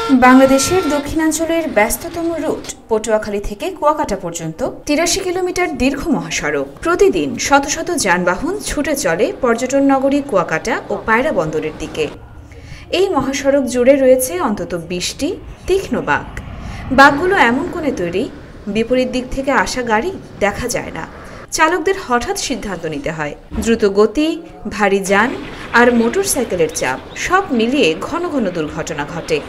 বাংলাদেশের দক্ষিণাঞ্চলের ব্যস্ততম রুট পটুয়াখালী থেকে কুয়াকাটা পর্যন্ত ৮৩ কিলোমিটার দীর্ঘ মহাসড়ক। প্রতিদিন শত শত যানবাহন ছুটে চলে পর্যটন নগরী কুয়াকাটা ও পায়রা বন্দরের দিকে। এই মহাসড়ক জুড়ে রয়েছে অন্তত ২০টি তীক্ষ্ণ বাঁক। বাঁকগুলো এমন কোণে তৈরি, বিপরীত দিক থেকে আসা গাড়ি দেখা যায় না। চালকদের হঠাৎ সিদ্ধান্ত নিতে হয়। দ্রুত গতি, ভারী যান আর মোটরসাইকেলের চাপ সব মিলিয়ে ঘন ঘন দুর্ঘটনা ঘটে।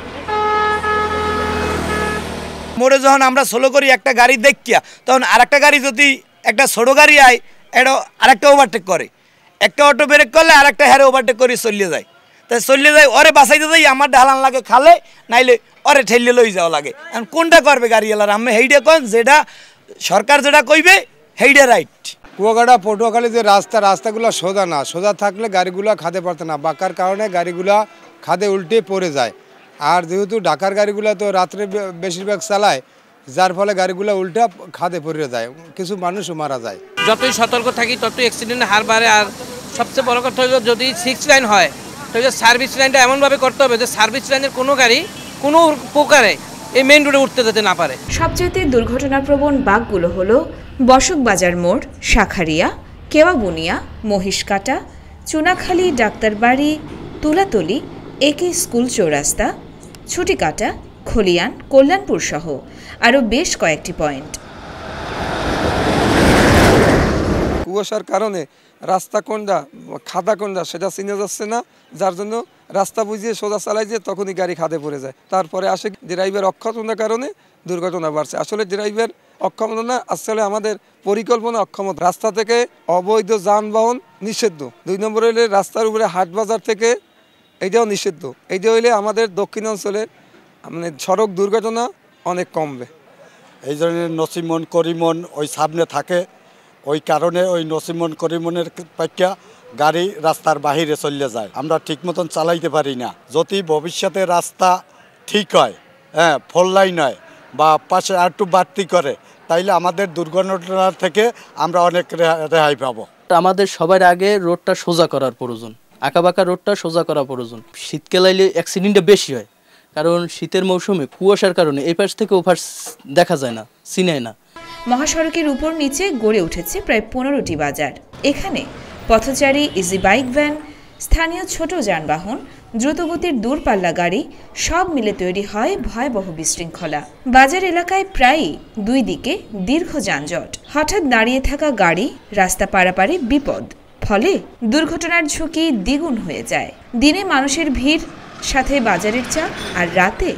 মোড়ে যখন আমরা সোলো করি একটা গাড়ি দেখিয়া, তখন আরেকটা গাড়ি যদি একটা ছোট গাড়ি আয়, এটা আরেকটা ওভারটেক করে, একটা অটো ব্রেক করলে আরেকটা হ্যারে ওভারটেক করে চলিয়ে যায়। তাই চলিয়ে যায়, ওরে বাঁচাইতে যাই আমার ঢালান লাগে খালে, নাইলে ওরে ঠেলিয়ে লই যাওয়া লাগে। এখন কোনটা করবে গাড়িওয়ালার? আমি হেইডে কন যেটা সরকার যেটা কইবে হেইডে রাইট। কুয়াকাটা পটুয়াখালী যে রাস্তাগুলো সোজা না, সোজা থাকলে গাড়িগুলো খাদে পারতো না, বাঁকার কারণে গাড়িগুলো খাদে উল্টে পড়ে যায়। আর যেহেতু ঢাকার গাড়িগুলো তো রাত্রে বেশিরভাগ চালায়, যার ফলে গাড়িগুলো উল্টা খাদে পড়ে যায়, কিছু মানুষও মারা যায়। যতই সতর্ক থাকি ততই অ্যাক্সিডেন্টের হার বাড়ে। আর সবচেয়ে বড় কথা হলো, যদি 6 লাইন হয় তাহলে সার্ভিস লাইনটা এমনভাবে করতে হবে যে সার্ভিস লাইনের কোনো গাড়ি কোনো প্রকারে এই মেইন রোডে উঠতে যেতে না পারে। সবচেয়ে দুর্ঘটনাপ্রবণ বাঁকগুলো হলো বসকবাজার মোড়, শাখারিয়া, কেওয়াবুনিয়া, মহিষকাটা, চুনাখালী, ডাক্তারবাড়ি, তুলাতলি, একে স্কুল চৌরাস্তা, ছুটিকাটা, খলিয়ান, কল্যাণপুর সহ আরও বেশ কয়েকটি পয়েন্ট। কুয়াশার কারণে রাস্তা কোনটা খাদা কোনটা সেটা চিনে যাচ্ছে না, যার জন্য রাস্তা বুঝিয়ে সোজা চালাই যে তখনই গাড়ি খাদে পড়ে যায়। তারপরে আসে ড্রাইভার অক্ষমতার কারণে দুর্ঘটনা বাড়ছে। আসলে ড্রাইভার অক্ষমতা না, আসলে আমাদের পরিকল্পনা অক্ষমতা। রাস্তা থেকে অবৈধ যানবাহন নিষিদ্ধ। 2 নম্বর হইলে রাস্তার উপরে হাট বাজার থেকে এইটাও নিষিদ্ধ। এইটা হইলে আমাদের দক্ষিণাঞ্চলে মানে সড়ক দুর্ঘটনা অনেক কমবে। এই জন্য নসিমন করিমন ওই সামনে থাকে, ওই কারণে ওই নসিমন করিমনের পাইকা গাড়ি রাস্তার বাহিরে চলে যায়, আমরা ঠিক মতন চালাইতে পারি না। যদি ভবিষ্যতে রাস্তা ঠিক হয়, 4 লাইন হয় বা পাশে আর একটু বাড়তি করে, তাইলে আমাদের দুর্ঘটনার থেকে আমরা অনেক রেহাই পাবো। আমাদের সবার আগে রোডটা সোজা করার প্রয়োজন, আঁকাবাঁকা রোডটা সোজা করা প্রয়োজন। শীতকালে অ্যাক্সিডেন্টটা বেশি হয়, কারণ শীতের মৌসুমে কুয়াশার কারণে এই পাশ থেকে ওপাশ দেখা যায় না, চিনায় না। মহাসড়কের উপর নিচে গড়ে উঠেছে প্রায় 15টি বাজার। এখানে পথচারী, ইজি বাইক ভ্যান, স্থানীয় ছোট যানবাহন, দ্রুতগতির দূরপাল্লা গাড়ি সব মিলে তৈরি হয় ভয়াবহ বিশৃঙ্খলা। বাজার এলাকায় প্রায়ই 2 দিকে দীর্ঘ যানজট। হঠাৎ দাঁড়িয়ে থাকা গাড়ি, রাস্তা পারাপারে বিপদ, ফলে দুর্ঘটনার ঝুঁকি দ্বিগুণ হয়ে যায়। দিনে মানুষের ভিড়, সাথে বাজারের চাপ, আর রাতে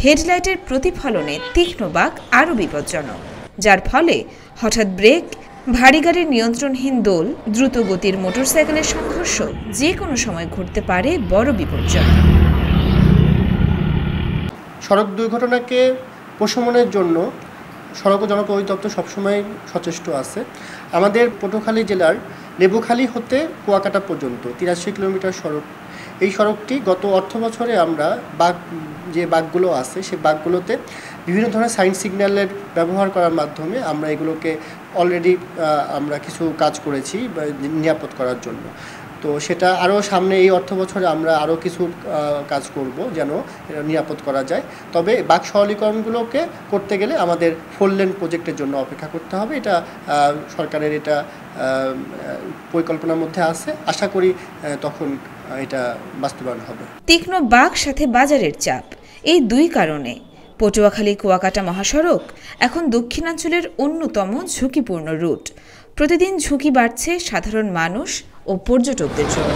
হেডলাইটের প্রতিফলনে তীক্ষ্ণ বাঁক আরও বিপজ্জনক, যার ফলে হঠাৎ ব্রেক, ভারী গাড়ির নিয়ন্ত্রণহীন দোল, দ্রুত গতির মোটরসাইকেলের সংঘর্ষ যে কোনো সময় ঘটতে পারে বড় বিপজ্জনক। সড়ক দুর্ঘটনাকে প্রশমনের জন্য সড়ক ও জনপথ অধিদপ্তর সবসময় সচেষ্ট আছে। আমাদের পটুয়াখালী জেলার লেবুখালী হতে কুয়াকাটা পর্যন্ত ৮৩ কিলোমিটার সড়ক। এই সড়কটি গত অর্থ বছরে আমরা যে বাঁকগুলো আছে সেই বাঁকগুলোতে বিভিন্ন ধরনের সাইন সিগন্যালের ব্যবহার করার মাধ্যমে আমরা এগুলোকে অলরেডি আমরা কিছু কাজ করেছি নিরাপদ করার জন্য। তো সেটা আরও সামনে এই অর্থ বছরে আমরা আরও কিছু কাজ করব যেন নিরাপদ করা যায়। তবে বাঁক সরলীকরণগুলোকে করতে গেলে আমাদের 4 লেন প্রজেক্টের জন্য অপেক্ষা করতে হবে। এটা সরকারের এটা পরিকল্পনার মধ্যে আছে, আশা করি তখন এটা বাস্তবায়ন হবে। তীক্ষ্ণ বাঁক সাথে বাজারের চাপ, এই 2 কারণে পটুয়াখালী কুয়াকাটা মহাসড়ক এখন দক্ষিণাঞ্চলের অন্যতম ঝুঁকিপূর্ণ রুট। প্রতিদিন ঝুঁকি বাড়ছে সাধারণ মানুষ ও পর্যটকদের জন্য।